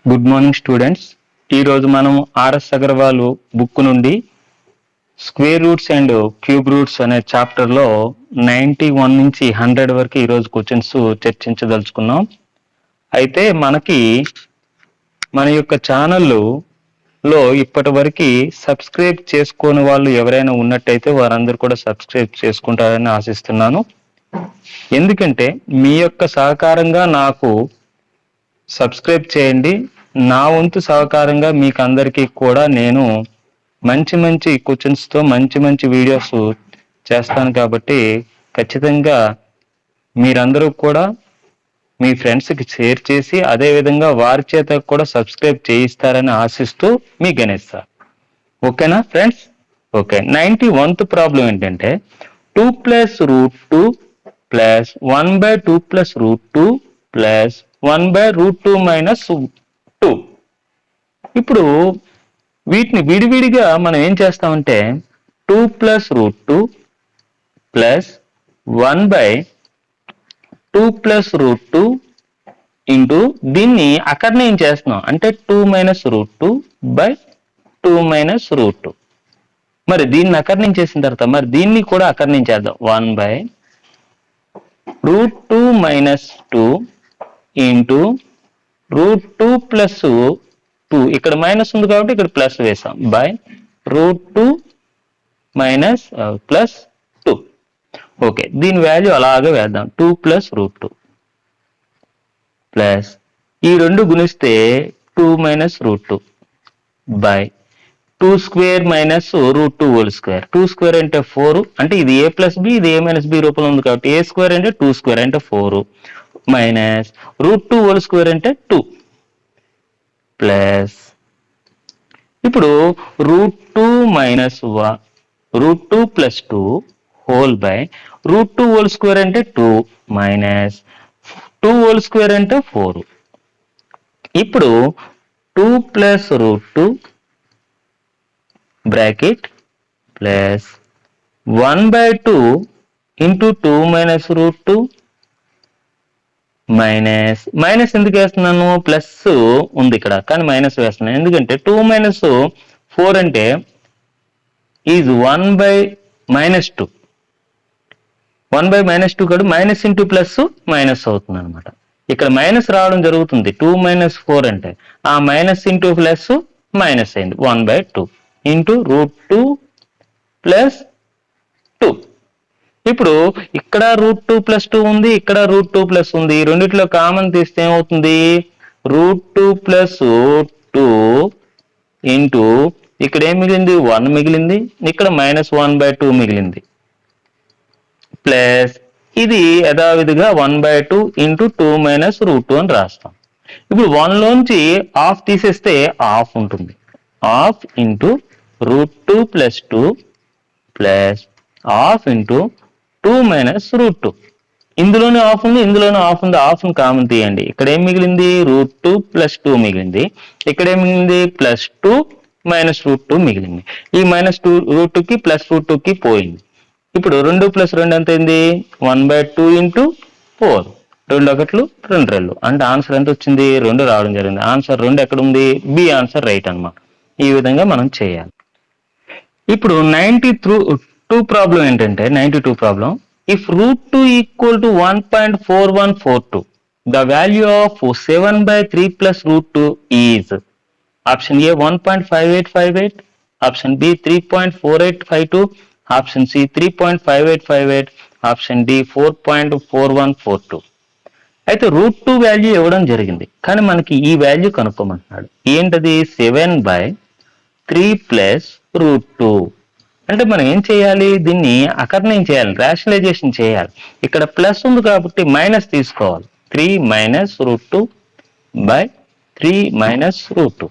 Good morning students. ఈరోజు మనం RS Agarwal book నుండి square roots and cube roots అనే చాప్టర్లో 91 నుంచి 100 వరకు ఈరోజు క్వశ్చన్స్ చర్చించదలుచుకున్నాం. అయితే మన యొక్క ఛానల్లో ఇప్పటి వరకు సబ్స్క్రైబ్ చేసుకోని వాళ్ళు ఎవరైనా ఉన్నట్టయితే వారందరూ కూడా సబ్స్క్రైబ్ చేసుకుంటారని ఆశిస్తున్నాను. ఎందుకంటే మీ యొక్క సహకారంగా నాకు సబ్స్క్రైబ్ చేయండి. నా వంతు సహకారంగా మీకు అందరికీ కూడా నేను మంచి మంచి క్వశ్చన్స్తో మంచి వీడియోస్ చేస్తాను. కాబట్టి ఖచ్చితంగా మీరందరూ కూడా మీ ఫ్రెండ్స్కి షేర్ చేసి అదేవిధంగా వారి చేత కూడా సబ్స్క్రైబ్ చేయిస్తారని ఆశిస్తూ మీ గణేష్ సార్. ఓకేనా ఫ్రెండ్స్? ఓకే. 91th ప్రాబ్లం ఏంటంటే 2 + √2 + 1/2 + √2 + 1/√2 - 2. ఇప్పుడు వీటిని విడివిడిగా మనం ఏం చేస్తామంటే 2 + √2 + 1/2 + √2 ఇంటూ దీన్ని అకర్ణీయం చేస్తున్నాం అంటే 2 - √2/2 - √2. మరి దీన్ని అకర్ణీయం చేసిన తర్వాత మరి దీన్ని కూడా అకర్ణీయం చేద్దాం. 1/√2 - 2 ఇంటూ √2 + 2, ఇక్కడ మైనస్ ఉంది కాబట్టి ఇక్కడ ప్లస్ వేసాం, √2 - +2. ఓకే, దీని వాల్యూ అలాగే వేద్దాం. 2 + √2 ప్లస్ ఈ రెండు గుణిస్తే 2 - √2 2² - √2². 2² అంటే 4, అంటే ఇది a + b ఇది a - b రూపంలో ఉంది కాబట్టి a² అంటే 2² అంటే 4 మైనస్ √2² అంటే 2 ప్లస్ ఇప్పుడు √2 - √2 + 2 √2² అంటే 2 మైనస్ 2² అంటే 4. ఇప్పుడు 2 + √2 బ్రాకెట్ ప్లస్ 1/2 ఇంటూ 2 - √2 మైనస్ ఎందుకు వేస్తున్నాను? ప్లస్ ఉంది ఇక్కడ కానీ మైనస్ వేస్తున్నాను ఎందుకంటే 2 - 4 అంటే ఈజ్ 1/-2. 1/-2 కాదు, మైనస్ ఇంటూ ప్లస్ మైనస్ అవుతుంది అనమాట. ఇక్కడ మైనస్ రావడం జరుగుతుంది. 2 - 4 అంటే ఆ మైనస్ ఇంటూ ప్లస్ మైనస్ అయింది. 1/2 ఇంటూ √2 + 2. ఇప్పుడు ఇక్కడ √2 + 2 ఉంది, ఇక్కడ √2 + ఉంది. రెండిట్లో కామన్ తీస్తే ఏమవుతుంది? √2 + 2 ఇంటూ ఇక్కడ ఏం మిగిలింది? 1 మిగిలింది, ఇక్కడ -1/2 మిగిలింది ప్లస్ ఇది యథావిధిగా 1/2 ఇంటూ 2 - √2 అని రాస్తాం. ఇప్పుడు 1 లోంచి హాఫ్ తీసేస్తే హాఫ్ ఉంటుంది. Half into √2 + 2 plus half into 2 - √2. ఇందులోనే హాఫ్ ఉంది, ఇందులోనే హాఫ్ ఉంది. హాఫ్ని కామన్ తీయండి. ఇక్కడ ఏం మిగిలింది? √2 + 2 మిగిలింది. ఇక్కడ ఏం మిగిలింది? +2 - √2 మిగిలింది. ఈ -2√2కి +√2కి పోయింది. ఇప్పుడు 2 + 2 ఎంత అయింది? 1/2 ఇంటూ 4. 2 1 2 2 అంటే ఆన్సర్ ఎంత వచ్చింది? 2 రావడం జరిగింది. ఆన్సర్ 2 ఎక్కడ ఉంది? బి ఆన్సర్ రైట్ అన్నమాట. ఈ విధంగా మనం చేయాలి. ఇప్పుడు 92 ప్రాబ్లం ఏంటంటే 92 problem, if √2 = 1.4142, the value of 7/3 + √2 is option A 1.5858, option B 3.4852, option C 3.5858, option D 4.4142. అయితే √2 వాల్యూ ఇవ్వడం జరిగింది కానీ మనకి ఈ వాల్యూ కనుక్కోమంటున్నాడు. ఏంటది? 7/3 + √2. అంటే మనం ఏం చేయాలి? దీన్ని అకర్ణీయం చేయాలి, రేషనలైజేషన్ చేయాలి. ఇక్కడ ప్లస్ ఉంది కాబట్టి మైనస్ తీసుకోవాలి. 3 - √2/3 - √2.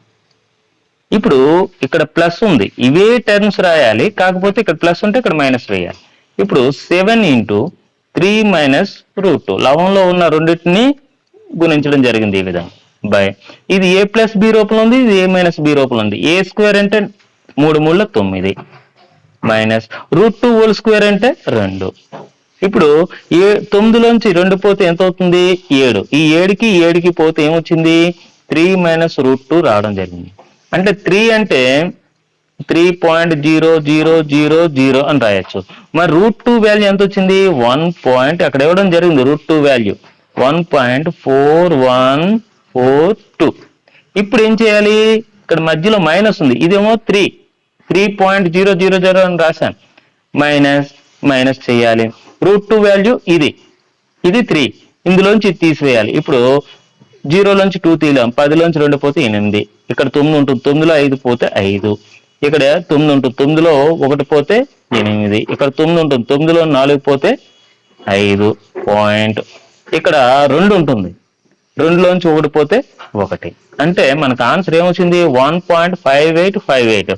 ఇప్పుడు ఇక్కడ ప్లస్ ఉంది, ఇవే టర్మ్స్ రాయాలి, కాకపోతే ఇక్కడ ప్లస్ ఉంటే ఇక్కడ మైనస్ వేయాలి. ఇప్పుడు 7 ఇంటూ 3 - √2 లవంలో ఉన్న రెండింటిని గుణించడం జరిగింది ఈ విధంగా ఇది a + b రూపంలో ఉంది, ఇది a - b రూపంలో ఉంది. a² అంటే 3 × 3 = 9 మైనస్ √2² అంటే 2. ఇప్పుడు 9లోంచి 2 పోతే ఎంత అవుతుంది? 7. ఈ 7కి పోతే ఏమొచ్చింది? 3 మైనస్ రూట్ 2 రావడం జరిగింది. అంటే 3 అంటే 3.0000 అని రాయొచ్చు. మరి రూట్ 2 వాల్యూ ఎంత వచ్చింది? 1 పాయింట్ అక్కడ ఇవ్వడం జరిగింది. Root 2 value 1.4142. ఇప్పుడు ఏం చేయాలి? ఇక్కడ మధ్యలో మైనస్ ఉంది, ఇదేమో 3.000 అని రాశాను. మైనస్ చేయాలి. రూట్ 2 వాల్యూ ఇది 3, ఇందులోంచి తీసివేయాలి. ఇప్పుడు 0లోంచి 2 తీయలేం, 10లోంచి 2 పోతే 8, ఇక్కడ 9 ఉంటుంది, 9లో 5 పోతే 5, ఇక్కడ 9 ఉంటుంది, 9లో 1 పోతే 8, ఇక్కడ 9 ఉంటుంది, 9లో 4 పోతే 5 పాయింట్, ఇక్కడ 2 ఉంటుంది, 2లోంచి 1 పోతే 1. అంటే మనకు ఆన్సర్ ఏమొచ్చింది? 1.5858.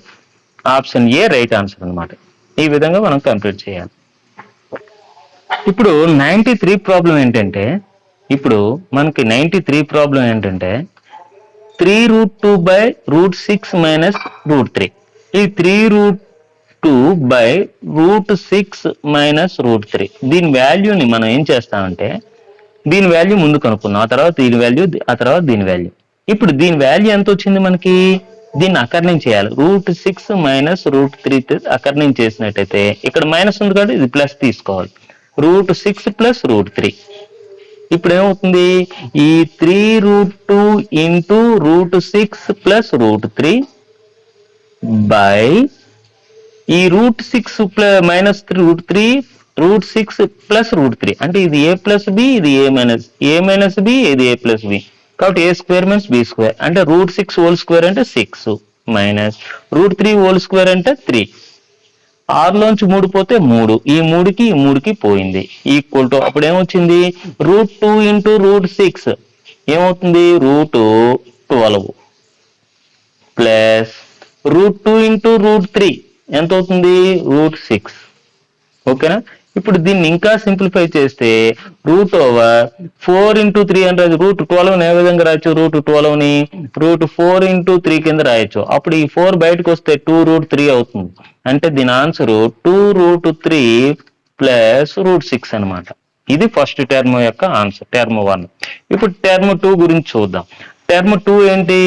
ఆప్షన్ ఏ రైట్ ఆన్సర్ అనమాట. ఈ విధంగా మనం కంప్లీట్ చేయాలి. ఇప్పుడు 93 ప్రాబ్లం ఏంటంటే, ఇప్పుడు మనకి 93 ప్రాబ్లం ఏంటంటే 3√2/√6 మైనస్ √3. ఈ 3√2/√6 మైనస్ √3 దీని వాల్యూని మనం ఏం చేస్తామంటే, దీని వాల్యూ ముందు కనుక్కున్నాం, ఆ తర్వాత దీని వాల్యూ, ఆ తర్వాత దీని వాల్యూ. ఇప్పుడు దీని వాల్యూ ఎంత వచ్చింది మనకి? దీన్ని అకర్ణం చేయాలి. √6 మైనస్ √3 అకర్ణం చేసినట్టయితే ఇక్కడ మైనస్ ఉంది కాబట్టి ఇది ప్లస్ తీసుకోవాలి. √6 ప్లస్ √3. ఇప్పుడు ఏమవుతుంది? ఈ 3√2 ఇంటూ √6 ప్లస్ √3 బై ఈ √6 మైనస్ √3 √6 ప్లస్ √3. అంటే ఇది a ప్లస్ బి, ఇది a మైనస్ బి, ఇది a ప్లస్ బి. కాబట్టి a square minus b square అంటే √6 హోల్ స్క్వేర్ అంటే 6 మైనస్ √3 హోల్ స్క్వేర్ అంటే 3. 6లోంచి 3 పోతే 3, ఈ 3కి పోయింది, ఈక్వల్ టు అప్పుడు ఏమొచ్చింది? √2 ఇంటూ √6 ఏమవుతుంది? √12 ప్లస్ √2 ఇంటూ √3 ఎంత అవుతుంది? √6. ఓకేనా? ఇప్పుడు దీన్ని ఇంకా సింప్లిఫై చేస్తే √4 ఇంటూ 3 అని రాయొచ్చు. √12 ఏ విధంగా రాయొచ్చు? √12ని √4 ఇంటూ 3 కింద రాయొచ్చు. అప్పుడు ఈ 4 బయటకు వస్తే 2√3 అవుతుంది. అంటే దీని ఆన్సర్ 2√3 ప్లస్ √6 అనమాట. ఇది ఫస్ట్ టర్మ్ యొక్క ఆన్సర్, టర్మ్ 1. ఇప్పుడు టర్మ్ 2 గురించి చూద్దాం. టర్మ్ 2 ఏంటి?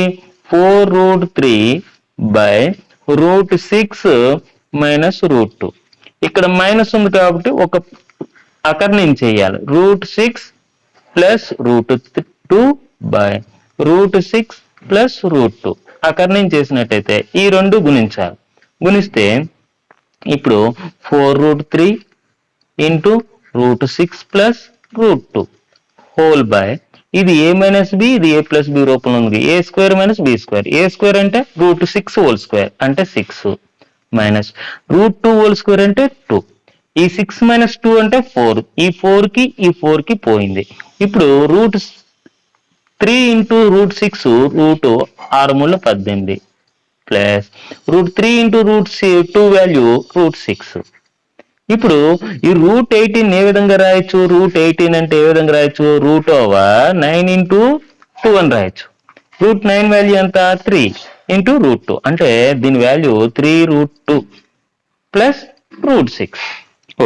4√3/√6 మైనస్ √2. ఇక్కడ మైనస్ ఉంది కాబట్టి ఒక అకర్ణం చేయాలి. √6 ప్లస్ √2 బై √6 ప్లస్ √2 అకర్ణం చేసినట్టయితే ఈ రెండు గుణించాలి. గుణిస్తే ఇప్పుడు 4√3 ఇంటూ √6 ప్లస్ √2 హోల్ బై ఇది a మైనస్ బి, ఇది a ప్లస్ బి రూపంలో ఉంది. a square minus b square. a square అంటే √6 హోల్ స్క్వేర్ అంటే 6 మైనస్ √2 హోల్ స్క్వేర్ అంటే 2. ఈ 6 మైనస్ 2 అంటే 4. ఈ 4కి పోయింది. ఇప్పుడు √3 ఇంటూ √6 6×3 = 18 ప్లస్ √3 ఇంటూ √2 వాల్యూ √6. ఇప్పుడు ఈ √18 ఏ విధంగా రాయొచ్చు? √18 అంటే ఏ విధంగా రాయొచ్చు? √9 ఇంటూ 2 అని రాయొచ్చు. √9 వాల్యూ ఎంత? 3 ఇంటూ √2 అంటే దీని వాల్యూ 3√2 ప్లస్ √6.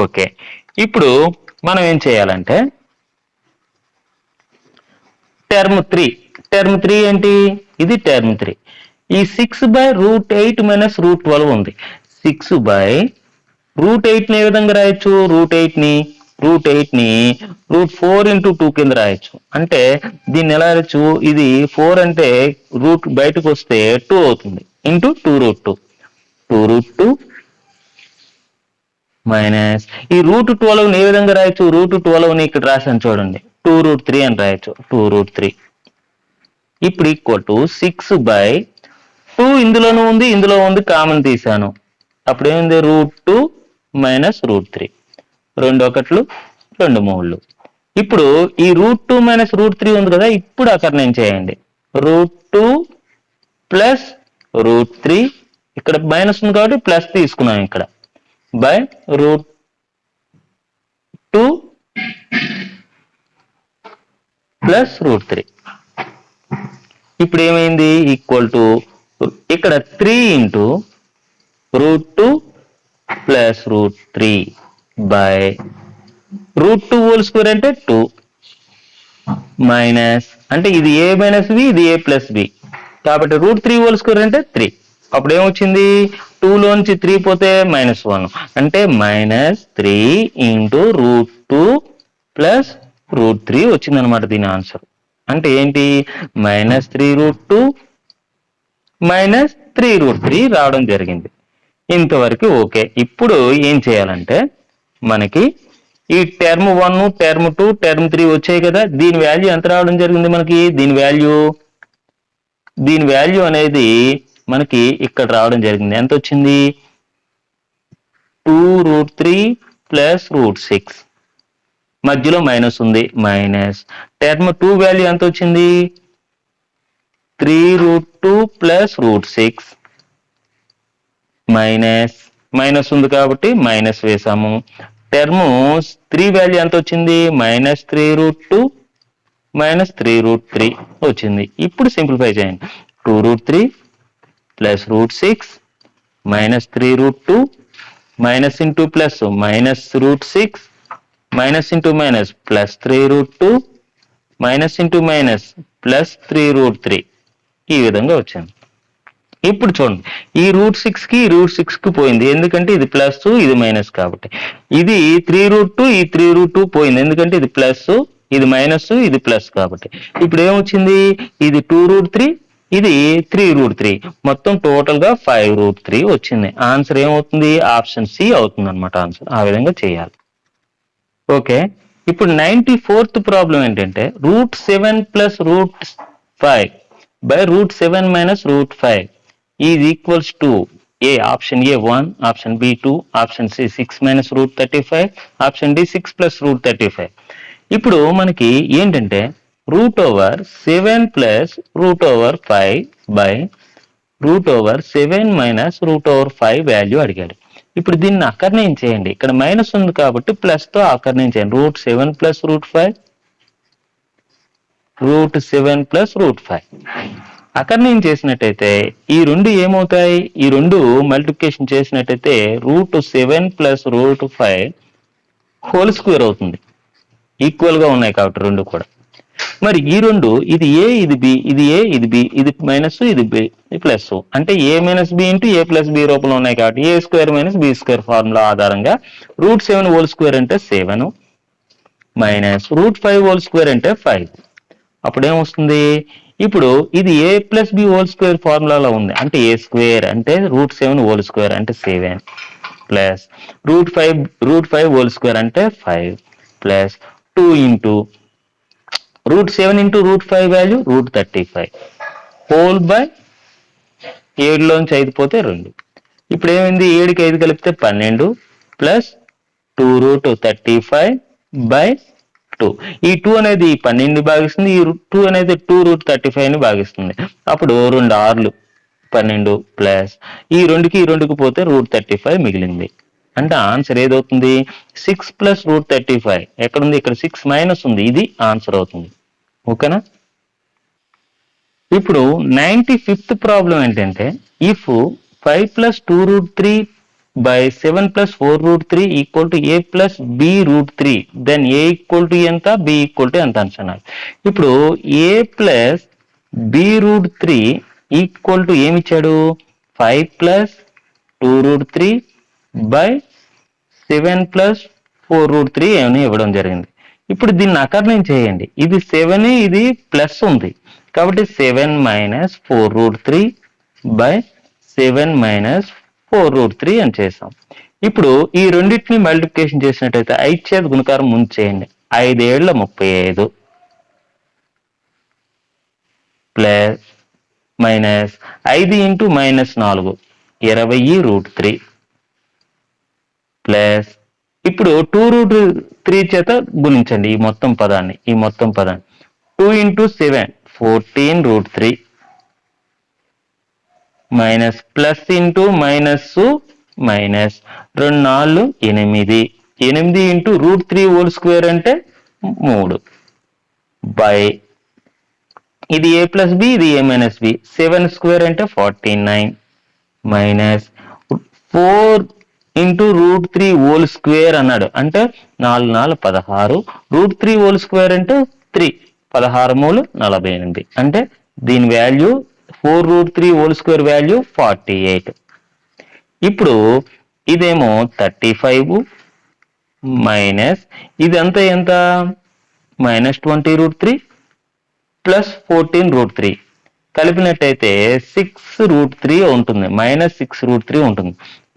ఓకే, ఇప్పుడు మనం ఏం చేయాలంటే టర్మ్ 3 ఏంటి? ఇది టర్మ్ 3. ఈ 6/√8 మైనస్ √12 ఉంది. 6/√8ని ఏ విధంగా రాయొచ్చు? √8ని √4 ఇంటూ 2 కింద రాయొచ్చు. అంటే దీన్ని ఎలా రాయొచ్చు? ఇది 4 అంటే రూట్ బయటకు వస్తే 2 అవుతుంది, ఇంటూ 2√2 మైనస్ ఈ √12ని ఏ విధంగా రాయొచ్చు? √12ని ఇక్కడ రాశాను చూడండి, 2√3 అని రాయొచ్చు. 2√3 ఇప్పుడు ఈక్వల్ టు 6/2 ఇందులోనూ ఉంది, ఇందులో ఉంది, కామన్ తీసాను. అప్పుడు ఏముంది? √2 మైనస్ √3. 2 1 2 3. ఇప్పుడు ఈ √2 మైనస్ √3 ఉంది కదా, ఇప్పుడు అకర్ణం చేయండి. √2 ప్లస్ √3 ఇక్కడ మైనస్ ఉంది కాబట్టి ప్లస్ తీసుకున్నాం ఇక్కడ బై √2 ప్లస్ √3. ఇప్పుడు ఏమైంది? ఈక్వల్ టు ఇక్కడ 3 into √2 plus √3 by √2 whole square అంటే 2 మైనస్ అంటే ఇది ఏ మైనస్ బి, ఇది ఏ ప్లస్ బి. కాబట్టి √3² అంటే 3. అప్పుడు ఏమొచ్చింది, 2 లోంచి 3 పోతే -1 అంటే -3 ఇంటూ √2 ప్లస్ √3 వచ్చింది అనమాట దీని ఆన్సర్. అంటే ఏంటి, -3√2 -3√3 రావడం జరిగింది. ఇంతవరకు ఓకే. ఇప్పుడు ఏం చేయాలంటే మనకి ఈ టర్మ్ 1, టర్మ్ 2, టర్మ్ 3 వచ్చాయి కదా, దీని వాల్యూ ఎంత రావడం జరిగింది మనకి, దీని వాల్యూ అనేది మనకి ఇక్కడ రావడం జరిగింది. ఎంత వచ్చింది, 2√3 ప్లస్ √6, మధ్యలో మైనస్ ఉంది, మైనస్. టర్మ్ 2 వాల్యూ ఎంత వచ్చింది, 3√2 ప్లస్ √6, మైనస్ ఉంది కాబట్టి మైనస్ వేసాము. టర్మ్ 3 వాల్యూ ఎంత వచ్చింది, -3√2 -3√3 వచ్చింది. ఇప్పుడు సింప్లిఫై చేయండి, 2√3 plus √6 -3√2 minus into plus -√6 minus into minus plus 3√2 minus into minus plus 3√3 ఈ విధంగా వచ్చింది. ఇప్పుడు చూడండి, ఈ √6 పోయింది, ఎందుకంటే ఇది ప్లస్ ఇది మైనస్ కాబట్టి. ఇది 3√2 ఈ 3√2 పోయింది, ఎందుకంటే ఇది ప్లస్ ఇది మైనస్ ఇది ప్లస్ కాబట్టి. ఇప్పుడు ఏమొచ్చింది, ఇది 2√3 ఇది 3√3, మొత్తం టోటల్ గా 5√3 వచ్చింది. ఆన్సర్ ఏమవుతుంది, ఆప్షన్ సి అవుతుంది అనమాట ఆన్సర్. ఆ విధంగా చేయాలి. ఓకే. ఇప్పుడు 94th ప్రాబ్లం ఏంటంటే √7 plus √5 by √7 minus √5 is equals to a, option a 1, option b 2, option c 6 minus √35, option d 6 plus √35. ఇప్పుడు మనకి ఏంటంటే √7 ప్లస్ √5 బై √7 మైనస్ √5 వాల్యూ అడిగాడు. ఇప్పుడు దీన్ని అకర్ణయం చేయండి, ఇక్కడ మైనస్ ఉంది కాబట్టి ప్లస్ తో అకర్ణయం చేయండి. √7 ప్లస్ √5 √7 ప్లస్ √5 అకర్ణయం చేసినట్టయితే ఈ రెండు ఏమవుతాయి, ఈ రెండు మల్టిప్లికేషన్ చేసినట్టయితే √7 ప్లస్ √5 హోల్ స్క్వేర్ అవుతుంది. ఈక్వల్ గా ఉన్నాయి కాబట్టి రెండు కూడా. మరి ఈ రెండు, ఇది ఏ ఇది బి, ఇది ఏ ఇది బి, ఇది మైనస్ ఇది బి ప్లస్, అంటే ఏ మైనస్ బి ఇంటూ ఏ ప్లస్ బి రూపంలో ఉన్నాయి కాబట్టి a² మైనస్ b² ఫార్ములా ఆధారంగా √7 హోల్ స్క్వేర్ అంటే 7 మైనస్ √5 అంటే 5. అప్పుడు ఏమొస్తుంది, ఇప్పుడు ఇది ఏ ప్లస్ బి హోల్ స్క్వేర్ ఫార్ములాలో ఉంది, అంటే a² అంటే √7 హోల్ స్క్వేర్ అంటే 7 ప్లస్ √5 హోల్ స్క్వేర్ అంటే 5 plus 2 into √7 into √5 value √35 whole by 7లోంచి 5 పోతే 2. ఇప్పుడు ఏమైంది, 7కి 5 కలిపితే 12 ప్లస్ 2√35 బై 2. ఈ 2 అనేది 12ని భాగిస్తుంది, ఈ 2 అనేది 2√35ని భాగిస్తుంది. అప్పుడు 2 6లు 12 ప్లస్ ఈ 2కి పోతే √35 మిగిలింది. అంటే ఆన్సర్ ఏదవుతుంది, 6 ప్లస్ √35. ఎక్కడుంది, ఇక్కడ 6 మైనస్ ఉంది, ఇది ఆన్సర్ అవుతుంది. ఓకేనా. ఇప్పుడు 95th ప్రాబ్లం ఏంటంటే if 5 plus 2√3 by 7 plus 4√3 equal to a plus b√3 then a equal to ఎంత, b ఈక్వల్ టు ఎంత అంటున్నారు. ఇప్పుడు a plus b√3 equal to ఏమిచ్చాడు, 5 ప్లస్ 2√3 బై 7 ప్లస్ 4√3 ఏమని ఇవ్వడం జరిగింది. ఇప్పుడు దీన్ని అకర్ణయం చేయండి, ఇది 7 ఇది ప్లస్ ఉంది కాబట్టి 7 మైనస్ 4√3 బై 7 మైనస్ 4√3 అని చేసాం. ఇప్పుడు ఈ రెండింటిని మల్టిప్లికేషన్ చేసినట్టయితే 5 చేత గుణకారం ముందు చేయండి, 5 ఏళ్ల 35 plus minus 5 into minus 4 20√3 plus ఇప్పుడు 2√3 చేత గుణించండి ఈ మొత్తం పదాన్ని 2 into 7 14√3 minus plus into minus minus 2 4 8 into √3 whole square అంటే 3 బై ఇది a ప్లస్ బి, ఇది a మైనస్ బి, 7 స్క్వేర్ అంటే 49 మైనస్ 4 ఇంటూ √3 హోల్ స్క్వేర్ అన్నాడు, అంటే 4 4 16, √3 హోల్ స్క్వేర్ అంటే 3 16 మూలు 48 అంటే దీని వాల్యూ 4√3 హోల్ స్క్వేర్ వాల్యూ 48. ఇప్పుడు ఇదేమో 35 మైనస్ ఇదంతా ఎంత -20√3 ప్లస్ 14√3 కలిపినట్టయితే 6√3 ఉంటుంది, -6√3 ఉంటుంది.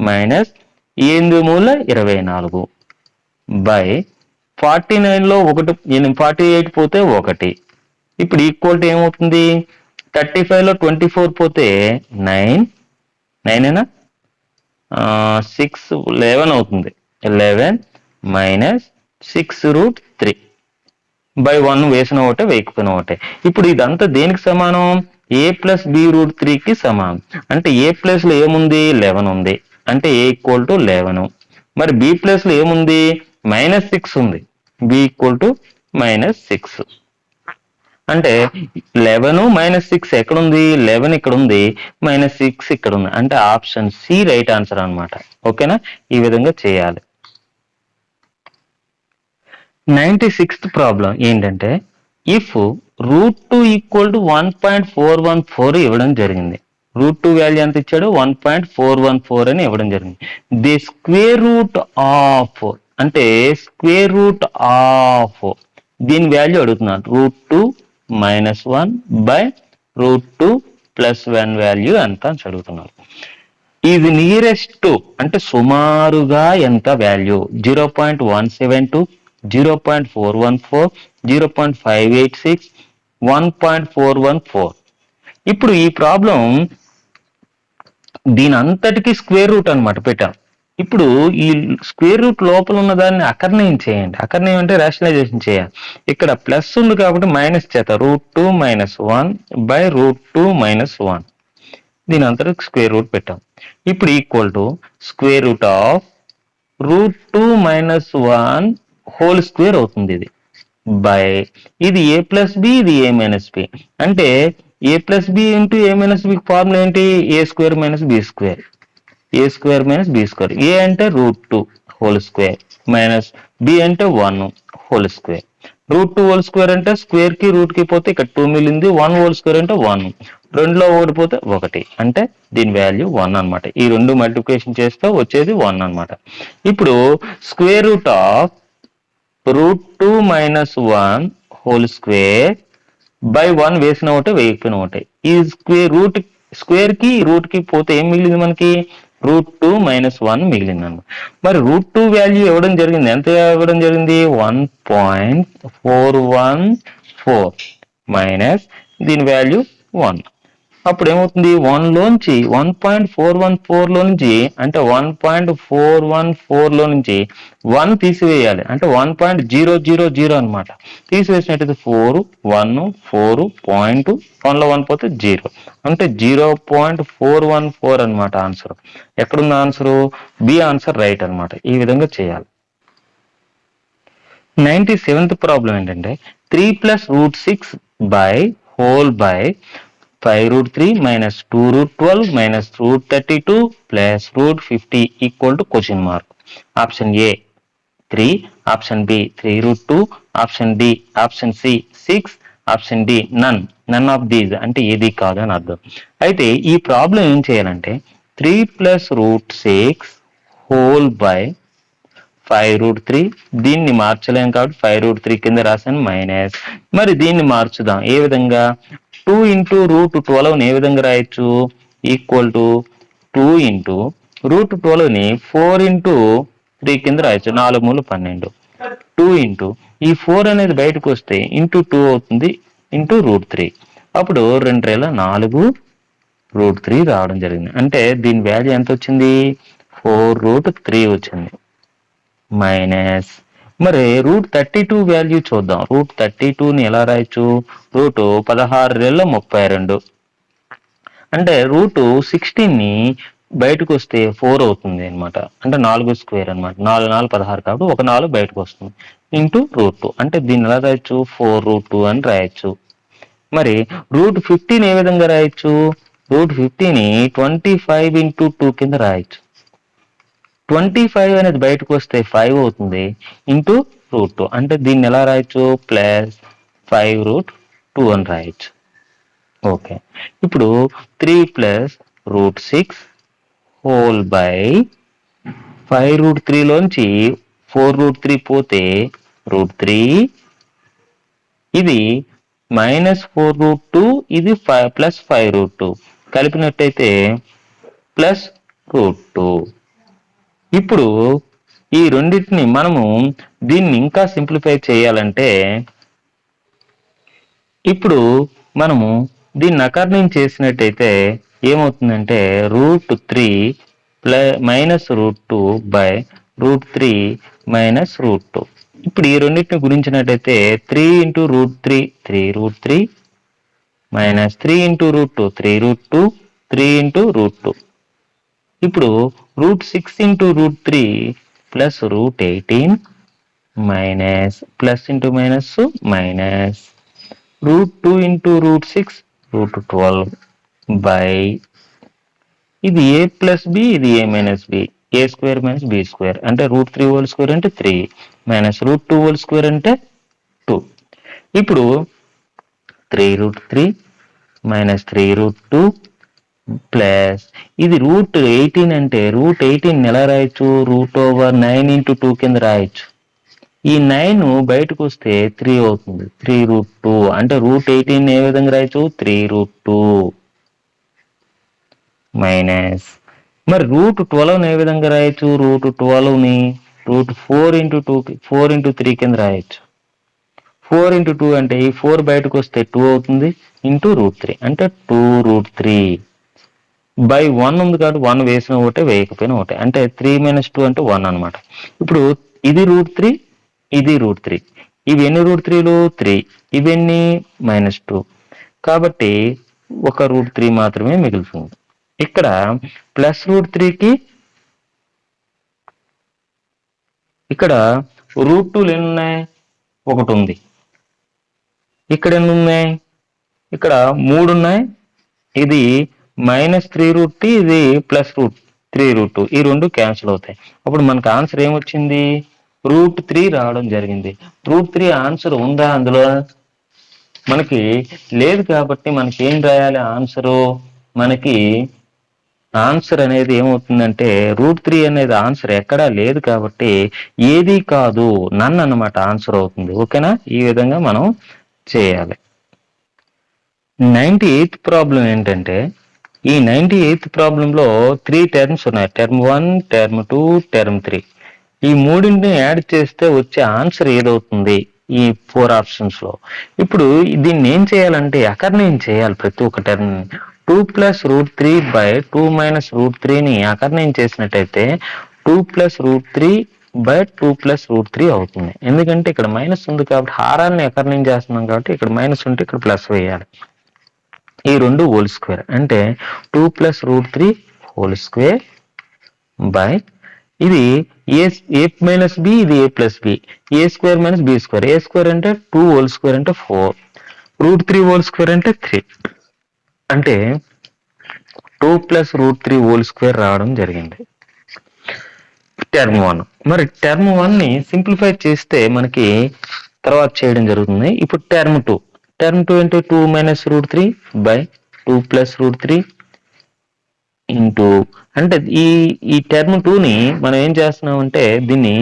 మైనస్ 8 మూల 24 బై 49లో 48 పోతే 1. ఇప్పుడు ఈక్వల్ టు ఏమవుతుంది? 35లో 24 పోతే 9 9 6 11 అవుతుంది. 11 మైనస్ 6√3 బై 1 వేసిన ఒకటే వేయకపోయిన ఒకటే. ఇప్పుడు ఇదంతా దేనికి సమానం? a ప్లస్ b√3కి సమానం. అంటే a ప్లస్ లో ఏముంది? 11 ఉంది, అంటే a ఈక్వల్ టు 11. మరి b ప్లస్ లో ఏముంది? -6 ఉంది, b ఈక్వల్ టు -6. అంటే 11 -6 ఎక్కడ ఉంది? 11 ఇక్కడ ఉంది, -6 ఇక్కడ ఉంది. అంటే ఆప్షన్ సి రైట్ ఆన్సర్ అన్నమాట. ఓకేనా? ఈ విధంగా చేయాలి. 96th ప్రాబ్లం ఏంటంటే ఇఫ్ √2 ఈక్వల్ టు 1.414 ఇవ్వడం జరిగింది. √2 వాల్యూ ఎంత ఇచ్చాడు? 1.414 అని ఇవ్వడం జరిగింది. ది స్క్వేర్ రూట్ ఆఫ్ అంటే స్క్వేర్ రూట్ ఆఫ్ దీని వాల్యూ అడుగుతున్నాను. √2 - 1 బై √2 + 1 వాల్యూ ఎంత అని అడుగుతున్నారు. ఇది నియరెస్ట్ అంటే సుమారుగా ఎంత వాల్యూ? 0.172, 0.414, 0.586, 1.414. ఇప్పుడు ఈ ప్రాబ్లం దీని అంతటికి స్క్వేర్ రూట్ అనమాట పెట్టాం. ఇప్పుడు ఈ స్క్వేర్ రూట్ లోపల ఉన్న దాన్ని అకర్ణయం చేయండి. అకర్ణయం అంటే రేషనలైజేషన్ చేయాలి. ఇక్కడ ప్లస్ ఉంది కాబట్టి మైనస్ చేత √2 - 1 బై √2 - 1 దీని అంతటికి స్క్వేర్ రూట్ పెట్టాం. ఇప్పుడు equal to square root of √2 - 1 whole square అవుతుంది. ఇది బై ఇది a ప్లస్ బి, ఇది a మైనస్ బి. అంటే a plus b into a minus b formula ఏంటి? a² - b², a² - b². a అంటే √2 హోల్ స్క్వేర్ మైనస్ b అంటే 1 whole square. √2 whole square అంటే square కి రూట్ కి పోతే ఇక్కడ 2 మిగిలింది. 1 హోల్ స్క్వేర్ అంటే 1, 2లో 1 పోతే 1, అంటే దీని వాల్యూ 1 అనమాట. ఈ రెండు మల్టిప్లికేషన్ చేస్తే వచ్చేది 1 అనమాట. ఇప్పుడు square root of √2 - 1 whole square by 1 వేసిన ఒకటే వేయకపోయిన ఒకటే. ఈ స్క్వేర్ కి రూట్ కి పోతే ఏం మిగిలింది మనకి? √2 - 1 మిగిలింది అనమాట. మరి √2 వాల్యూ ఇవ్వడం జరిగింది. ఎంత ఇవ్వడం జరిగింది? 1.414 మైనస్ దీని వాల్యూ 1. అప్పుడు ఏమవుతుంది? 1.414 లో నుంచి అంటే 1.414 లో నుంచి 1 తీసివేయాలి. అంటే 1.000 అనమాట. తీసివేసినట్టయితే 4 1 4 పాయింట్ 1 లో 1 పోతే 0, అంటే 0.414 అనమాట ఆన్సర్. ఎక్కడున్న ఆన్సరు? బి ఆన్సర్ రైట్ అనమాట. ఈ విధంగా చేయాలి. 97th ప్రాబ్లం ఏంటంటే 3 + √6 by whole by 5√3 - 2√12 - √32 + √50 equal to question mark. Option a 3, option b 3√2, option d, option c 6, option d none of these అంటే ఏది కాదు అని అర్థం. అయితే ఈ ప్రాబ్లం ఏం చేయాలంటే 3 + √6 హోల్ బై 5√3 దీన్ని మార్చలేం కాబట్టి 5√3 కింద రాశాను మైనస్. మరి దీన్ని మార్చుదాం. ఏ విధంగా? 2 × √12 ఏ విధంగా రాయొచ్చు? ఈక్వల్ టు 2 × √12 4 × 3 కింద రాయొచ్చు. 4 మూలు 12. 2 ఈ 4 అనేది బయటకు వస్తే ఇంటూ 2 అవుతుంది, ఇంటూ √3. అప్పుడు 2 × 4 √3 రావడం జరిగింది. అంటే దీని వాల్యూ ఎంత వచ్చింది? 4√3 వచ్చింది మైనస్. మరి √32 వాల్యూ చూద్దాం. √32ని ఎలా రాయొచ్చు? √16 32 అంటే √16ని బయటకు వస్తే 4 అవుతుంది అనమాట. అంటే 4 స్క్వేర్ అనమాట. 4 4 16 కాబట్టి 1 4 బయటకు వస్తుంది, ఇంటూ √2. అంటే దీన్ని ఎలా రాయొచ్చు? 4√2 అని రాయొచ్చు. మరి √15 ఏ విధంగా రాయొచ్చు? √15ని 25 × 2 కింద రాయొచ్చు. 25 అనేది బయటకు వస్తే 5 అవుతుంది, ఇంటూ √2. అంటే దీన్ని ఎలా రాయొచ్చు? ప్లస్ 5√2 అని రాయొచ్చు. ఓకే, ఇప్పుడు 3 ప్లస్ √6 హోల్ బై 5√3 లోంచి 4√3 పోతే √3, ఇది -4√2, ఇది ప్లస్ 5√2 కలిపినట్టయితే +√2. ఇప్పుడు ఈ రెండింటిని మనము దీన్ని ఇంకా సింప్లిఫై చేయాలంటే ఇప్పుడు మనము దీన్ని అకర్ణం చేసినట్టయితే ఏమవుతుందంటే √3 -√2 బై √3 -√2. ఇప్పుడు ఈ రెండింటిని గురించినట్టయితే 3 × √3 3√3 -3 × √2 3√2 3 × √2. ఇప్పుడు √6 × √3 plus √18 minus plus into minus minus √2 × √6 √12 by ఇది a ప్లస్ బి, ఇది a minus b, a² - b² అంటే √3² అంటే 3 మైనస్ √2² అంటే 2. ఇప్పుడు 3√3 -3√2 ప్లస్ ఇది √18 అంటే √18 ఎలా రాయొచ్చు, √9 × 2 కింద రాయొచ్చు. ఈ 9 బయటకు వస్తే 3 అవుతుంది, 3√2 అంటే √18 ఏ విధంగా రాయొచ్చు, 3√2 మైనస్ మరి √12 ఏ విధంగా రాయొచ్చు, √12ని √4 × 2 4 × 3 కింద రాయొచ్చు. 4 × 2 అంటే ఈ 4 బయటకు వస్తే 2 అవుతుంది, ఇంటూ √3 అంటే 2√3 బై 1 ఉంది కాబట్టి 1 వేసిన ఒకటే వేయకపోయినా ఒకటే అంటే 3 - 2 అంటే 1 అనమాట. ఇప్పుడు ఇది √3, ఇది √3, ఇవి ఎన్ని √3లు 3, ఇవన్నీ -2 కాబట్టి ఒక √3 మాత్రమే మిగులుతుంది. ఇక్కడ ప్లస్ √3కి ఇక్కడ √2లు ఎన్ని ఉన్నాయి, ఒకటి ఉంది. ఇక్కడ ఎన్ని ఉన్నాయి, ఇక్కడ 3 ఉన్నాయి. ఇది -3√3, ఇది +3√2, ఈ రెండు క్యాన్సిల్ అవుతాయి. అప్పుడు మనకు ఆన్సర్ ఏమొచ్చింది, √3 రావడం జరిగింది. √3 ఆన్సర్ ఉందా అందులో, మనకి లేదు కాబట్టి మనకి ఏం రాయాలి ఆన్సరు, మనకి ఆన్సర్ అనేది ఏమవుతుందంటే √3 అనేది ఆన్సర్ ఎక్కడా లేదు కాబట్టి ఏది కాదు, నన్ అన్నమాట ఆన్సర్ అవుతుంది. ఓకేనా, ఈ విధంగా మనం చేయాలి. 98th ప్రాబ్లం ఏంటంటే ఈ 98th ప్రాబ్లంలో 3 టర్మ్స్ ఉన్నాయి, టర్మ్ 1, టర్మ్ 2, టర్మ్ 3. ఈ మూడింటిని యాడ్ చేస్తే వచ్చే ఆన్సర్ ఏదవుతుంది ఈ 4 ఆప్షన్స్ లో. ఇప్పుడు దీన్ని ఏం చేయాలంటే అకర్ణం చేయాలి ప్రతి ఒక్క టర్మ్. 2 + √3 బై 2 - √3ని అకర్ణం చేసినట్టయితే 2 + √3 బై 2 + √3 అవుతుంది. ఎందుకంటే ఇక్కడ మైనస్ ఉంది కాబట్టి హారాన్ని అకర్ణం చేస్తున్నాం కాబట్టి ఇక్కడ మైనస్ ఉంటే ఇక్కడ ప్లస్ వేయాలి. ఈ రెండు హోల్ స్క్వేర్ అంటే 2 + √3 హోల్ స్క్వేర్ బై ఇది a - b, ఇది a + b, a² - b², a² అంటే 2 హోల్ స్క్వేర్ అంటే 4, √3 హోల్ స్క్వేర్ అంటే 3 అంటే 2 + √3 హోల్ స్క్వేర్ రావడం జరిగింది టర్మ్ 1. మరి టర్మ్ 1ని సింప్లిఫై చేస్తే మనకి తర్వాత చేయడం జరుగుతుంది. ఇప్పుడు టర్మ్ 2 అంటే 2 - √3 బై 2 + √3 ఇంటూ అంటే ఈ టర్మ్ 2ని మనం ఏం చేస్తున్నాం అంటే దీన్ని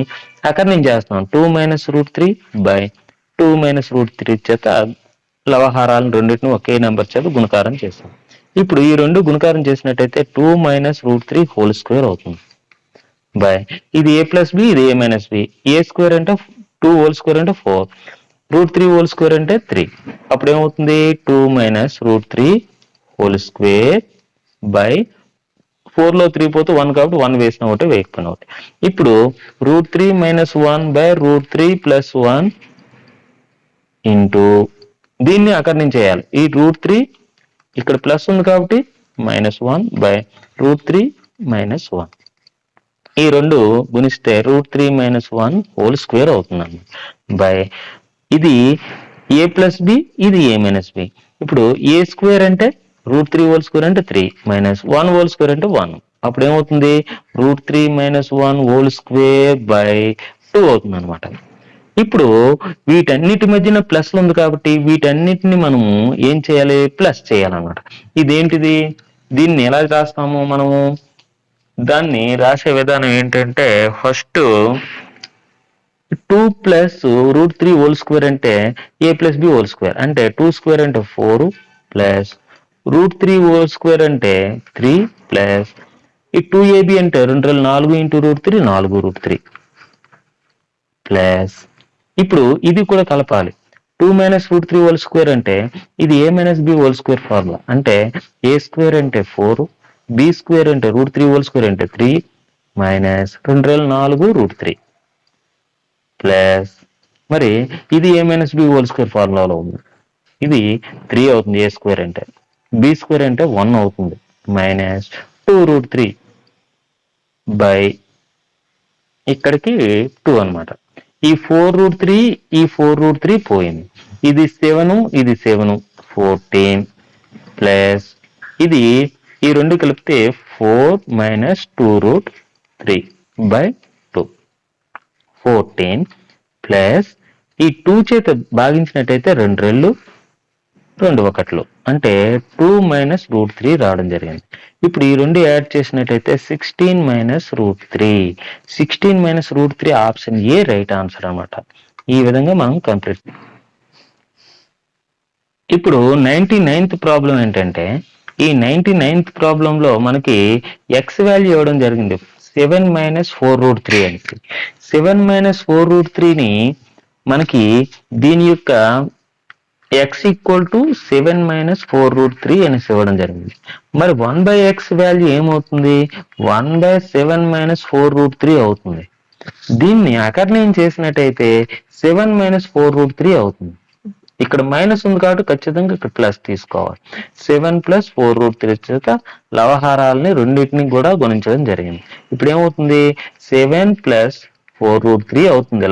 అకర్ణం చేస్తున్నాం. 2 - √3 బై 2 - √3 చేత లవహారాలను రెండింటిని ఒకే నెంబర్ చేత గుణకారం చేస్తాం. ఇప్పుడు ఈ రెండు గుణకారం చేసినట్టయితే 2 - √3 హోల్ స్క్వేర్ అవుతుంది బై ఇది a + b, ఇది a - b, a² అంటే 2 హోల్ స్క్వేర్ అంటే 4, √3 హోల్ స్క్వేర్ అంటే 3. అప్పుడు ఏమవుతుంది 2 - √3 హోల్ స్క్వేర్ బై 4లో 3 పోతే 1 కాబట్టి 1 వేసిన ఒకటి వేయకపోయిన ఒకటి. ఇప్పుడు √3 - 1 బై √3 + 1 ఇంటూ దీన్ని అకర్ణం చేయాలి. ఈ √3 ఇక్కడ ప్లస్ ఉంది కాబట్టి -1 బై √3 - 1. ఈ రెండు గుణిస్తే √3 - 1 హోల్ స్క్వేర్ అవుతుందండి బై ఇది a + b, ఇది a - b. ఇప్పుడు a² అంటే √3 హోల్ స్క్వేర్ అంటే 3 -1 హోల్ స్క్వేర్ అంటే 1. అప్పుడు ఏమవుతుంది √3 - 1 హోల్ స్క్వేర్ బై 2 అవుతుంది అనమాట. ఇప్పుడు వీటన్నిటి మధ్యన ప్లస్ ఉంది కాబట్టి వీటన్నిటిని మనము ఏం చేయాలి, ప్లస్ చేయాలన్నమాట. ఇదేంటిది, దీన్ని ఎలా రాస్తాము మనము, దాన్ని రాసే విధానం ఏంటంటే first 2 plus root 3 whole square అంటే ఏ ప్లస్ బి హోల్ స్క్వేర్, అంటే 2 స్క్వేర్ అంటే 4 ప్లస్ రూట్ 3 హోల్ స్క్వేర్ అంటే 3 ప్లస్ ఈ 2ab అంటే 2 4 ఇంటూ రూట్ 3 4 రూట్ 3 ప్లస్ ఇప్పుడు ఇది కూడా కలపాలి. 2 మైనస్ రూట్ 3 హోల్ స్క్వేర్ అంటే ఇది A minus B whole square formula, అంటే ఏ స్క్వేర్ అంటే 4 బి స్క్వేర్ అంటే రూట్ 3 హోల్ స్క్వేర్ అంటే 3 మైనస్ 2 4 రూట్ 3 ప్లస్ మరి ఇది A minus B whole square ఫార్ములాలో ఉంది, ఇది 3 అవుతుంది. ఏ స్క్వేర్ అంటే బి స్క్వేర్ అంటే 1 అవుతుంది మైనస్ 2 రూట్ 3 బై ఇక్కడికి 2 అన్నమాట. ఈ 4 రూట్ 3 ఈ 4 రూట్ 3 పోయింది. ఇది 7 ఇది 7 14 ప్లస్ ఇది ఈ రెండు కలిపితే 4 మైనస్ 2 రూట్ 3 బై 2 14 ప్లస్ ఈ 2 చేత భాగించినట్టయితే 2 రెళ్ళు 2 ఒకట్లు అంటే 2 మైనస్ రూట్ 3 రావడం జరిగింది. ఇప్పుడు ఈ రెండు యాడ్ చేసినట్టయితే 16 minus root 3, 16 minus root 3 option A right answer అన్నమాట. ఈ విధంగా మనం కంప్లీట్. ఇప్పుడు 99th ప్రాబ్లం ఏంటంటే ఈ 99th ప్రాబ్లంలో మనకి ఎక్స్ వాల్యూ ఇవ్వడం జరిగింది 7 మైనస్ 4 రూట్ 3 అని. 7 మైనస్ 4 రూట్ 3ని మనకి దీని యొక్క x equal to 7 minus 4 root 3 అని ఇవ్వడం జరిగింది. మరి 1/x వాల్యూ ఏమవుతుంది, 1/7 మైనస్ 4 రూట్ 3 అవుతుంది. దీన్ని అకర్ణయం చేసినట్టయితే 7 మైనస్ 4 రూట్ 3 అవుతుంది. ఇక్కడ మైనస్ ఉంది కాబట్టి ఖచ్చితంగా ఇక్కడ ప్లస్ తీసుకోవాలి. 7 ప్లస్ 4 రూట్ 3 చేత లవహారాలని రెండింటిని కూడా గుణించడం జరిగింది. ఇప్పుడు ఏమవుతుంది, 7 ప్లస్ 4 రూట్ 3 అవుతుంది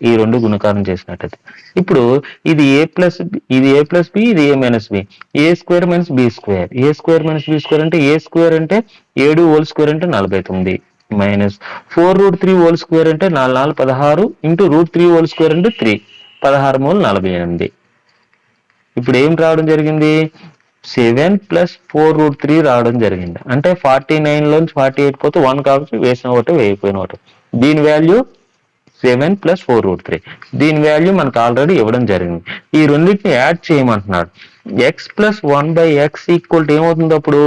ఈ రెండు గుణకారం చేసినట్టయితే. ఇప్పుడు ఇది ఏ ప్లస్ ఇది ఏ ప్లస్ బి, ఇది A minus B, A square minus b square, A square minus b square అంటే ఏ స్క్వేర్ అంటే 7 హోల్ స్క్వేర్ అంటే 49 మైనస్ 4 రూట్ 3 హోల్ స్క్వేర్ అంటే 4 4 16 ఇంటూ రూట్ 3 హోల్ స్క్వేర్ అంటే 3 16 మూలు 48. ఇప్పుడు ఏం రావడం జరిగింది, 7 ప్లస్ 4 రూట్ 3 రావడం జరిగింది. అంటే 49 లోంచి 48 పోతే 1 కాబట్టి వేసిన ఒకటి వేయిపోయిన ఒకటి. దీని వాల్యూ 7 ప్లస్ 4 రూట్ 3, దీని వాల్యూ మనకు ఆల్రెడీ ఇవ్వడం జరిగింది. ఈ రెండింటిని యాడ్ చేయమంటున్నాడు. X plus 1/x equal to ఏమవుతుంది అప్పుడు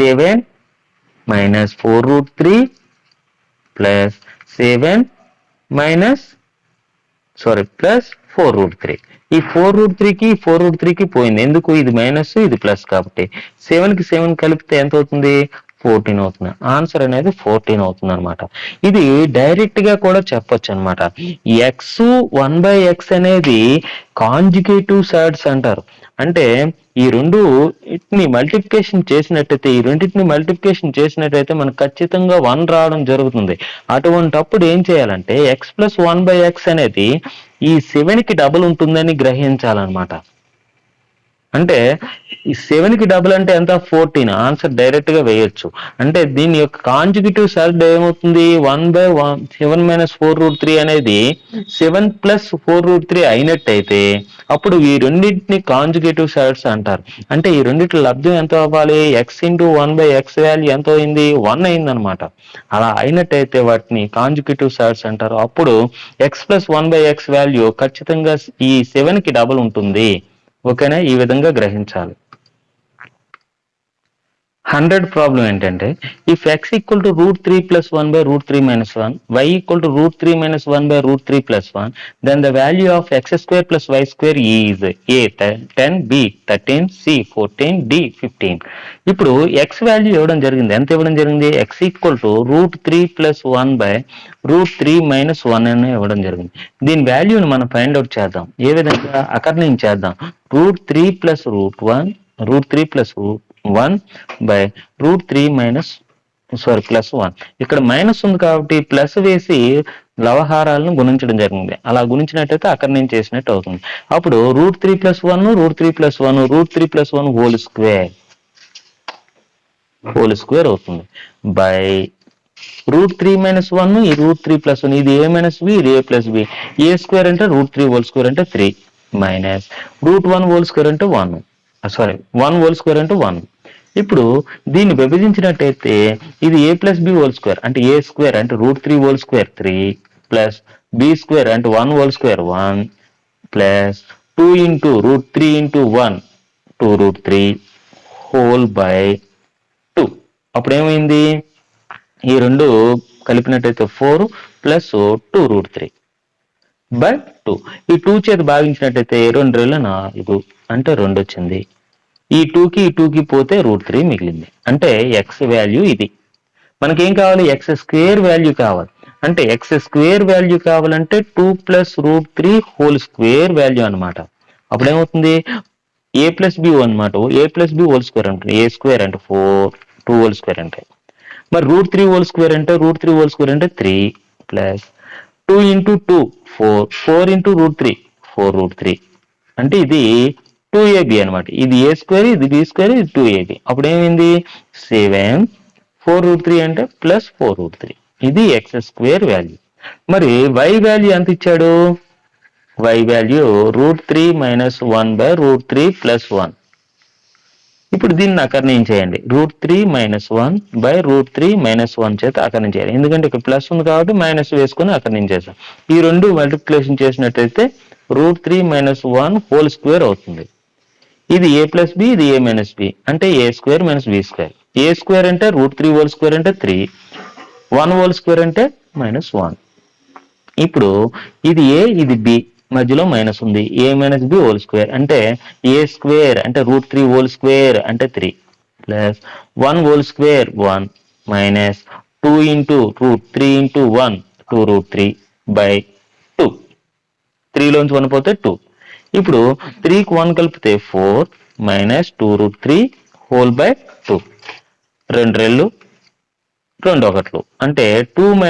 7 minus 4 root 3 plus 7 minus plus 4 root 3. ఈ 4 రూట్ 3కి 4 రూట్ 3కి పోయింది, ఎందుకు, ఇది మైనస్ ఇది ప్లస్ కాబట్టి 7కి 7 కలిపితే ఎంత అవుతుంది, 14 అవుతుంది. ఆన్సర్ అనేది 14 అవుతుంది అనమాట. ఇది డైరెక్ట్ గా కూడా చెప్పొచ్చు అనమాట. ఎక్స్ 1/x అనేది కాంజుగేటివ్ సైడ్స్ అంటారు. అంటే ఈ రెండుని మల్టిప్లికేషన్ చేసినట్టయితే మనకు ఖచ్చితంగా 1 రావడం జరుగుతుంది. అటువంటప్పుడు ఏం చేయాలంటే ఎక్స్ ప్లస్ 1/x అనేది ఈ 7కి డబుల్ ఉంటుందని గ్రహించాలన్నమాట. అంటే ఈ 7కి డబుల్ అంటే ఎంత, 14. ఆన్సర్ డైరెక్ట్ గా వేయొచ్చు. అంటే దీని యొక్క కాంజుగేటివ్ సైడ్ ఏమవుతుంది, 1/7 మైనస్ 4 రూట్ 3 అనేది 7 ప్లస్ 4 రూట్ 3 అయినట్టయితే అప్పుడు ఈ రెండింటిని కాంజుగేటివ్ సైడ్స్ అంటారు. అంటే ఈ రెండింటి లబ్ధం ఎంత అవ్వాలి, ఎక్స్ ఇంటూ 1/x వాల్యూ ఎంత అయింది, 1 అయింది అనమాట. అలా అయినట్టయితే వాటిని కాంజుగేటివ్ సైడ్స్ అంటారు. అప్పుడు ఎక్స్ ప్లస్ 1/x వాల్యూ ఖచ్చితంగా ఈ 7కి డబుల్ ఉంటుంది. ఓకేనా, ఈ విధంగా గ్రహించాలి. 100 ప్రాబ్లం ఏంటంటే if x equal to root 3 plus 1 by root 3 minus 1, y equal to root 3 minus 1 by root 3 plus 1, then the value of x square plus y square is a 10, b 13, c 14, d 15. ఇప్పుడు x value ఇవ్వడం జరిగింది, ఎంత ఇవ్వడం జరిగింది, x equal to root 3 plus 1 by root 3 minus 1 అని ఇవ్వడం జరిగింది. దీని వాల్యూని మనం ఫైండ్ అవుట్ చేద్దాం. ఏ విధంగా అకర్ణయం చేద్దాం, root 3 plus root 1 by root 3 minus plus 1. ఇక్కడ మైనస్ ఉంది కాబట్టి ప్లస్ వేసి లవహారాలను గుణించడం జరిగింది. అలా గుణించినట్టయితే అకర్ణయం చేసినట్టు అవుతుంది. అప్పుడు root 3 plus 1 root 3 plus 1 root 3 plus 1 whole square అవుతుంది బై √3 - 1 ఈ √3 + 1 ఇది a - b ఇది a + b a² అంటే √3² అంటే 3 మైనస్ √1² అంటే 1 సారీ 1² అంటే 1 ఇప్పుడు దీన్ని విభజించినట్టయితే ఇది a + b² అంటే a² అంటే √3² 3 ప్లస్ b² అంటే 1² 1 plus 2 into √3 into 1 2√3 whole by 2 అప్పుడు ఏమైంది ఈ రెండు కలిపినట్టయితే 4 ప్లస్ 2√3 బై 2 ఈ 2 చేత భాగించినట్టయితే 2 2 4 అంటే 2 వచ్చింది ఈ 2కి ఈ 2కి పోతే √3 మిగిలింది అంటే ఎక్స్ వాల్యూ ఇది మనకేం కావాలి x² వాల్యూ కావాలి అంటే x² వాల్యూ కావాలంటే 2 + √3 హోల్ స్క్వేర్ వాల్యూ అనమాట అప్పుడు ఏమవుతుంది a + b అనమాట a + b² ఉంటుంది a² అంటే 4 2² అంటే మరి √3² అంటే √3² అంటే 3 ప్లస్ 2 ఇంటూ 2 4 4 ఇంటూ √3 4√3 అంటే ఇది 2ab అనమాట ఇది a² ఇది b² ఇది 2ab అప్పుడు ఏమైంది 7 4√3 అంటే ప్లస్ 4√3 ఇది x² వాల్యూ మరి y వాల్యూ ఎంత ఇచ్చాడు y వాల్యూ √3 - 1/√3 + 1 ఇప్పుడు దీన్ని అకర్ణీయం చేయండి √3 - 1/√3 - 1 చేత అకర్ణీయం చేయాలి ఎందుకంటే ఇక్కడ ప్లస్ ఉంది కాబట్టి మైనస్ వేసుకొని అకర్ణీయం చేసాం ఈ రెండు మల్టిప్లికేషన్ చేసినట్టయితే √3 - 1 హోల్ స్క్వేర్ అవుతుంది ఇది a + b ఇది a - b అంటే a² - b². a² అంటే √3² అంటే 3 1² అంటే -1 ఇప్పుడు ఇది a ఇది b మధ్యలో మైనస్ ఉంది a - b హోల్ స్క్వేర్ అంటే a² అంటే √3² అంటే 3 plus 1² 1 minus 2 into √3 into 1 2√3 by 2 3 లోంచి 1 పోతే 2 ఇప్పుడు 3కి 1 కలిపితే 4 మైనస్ 2√3 హోల్ బై 2 2 2 1 అంటే 2 -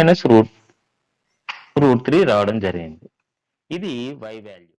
√3 రావడం జరిగింది ఇది y వాల్యూ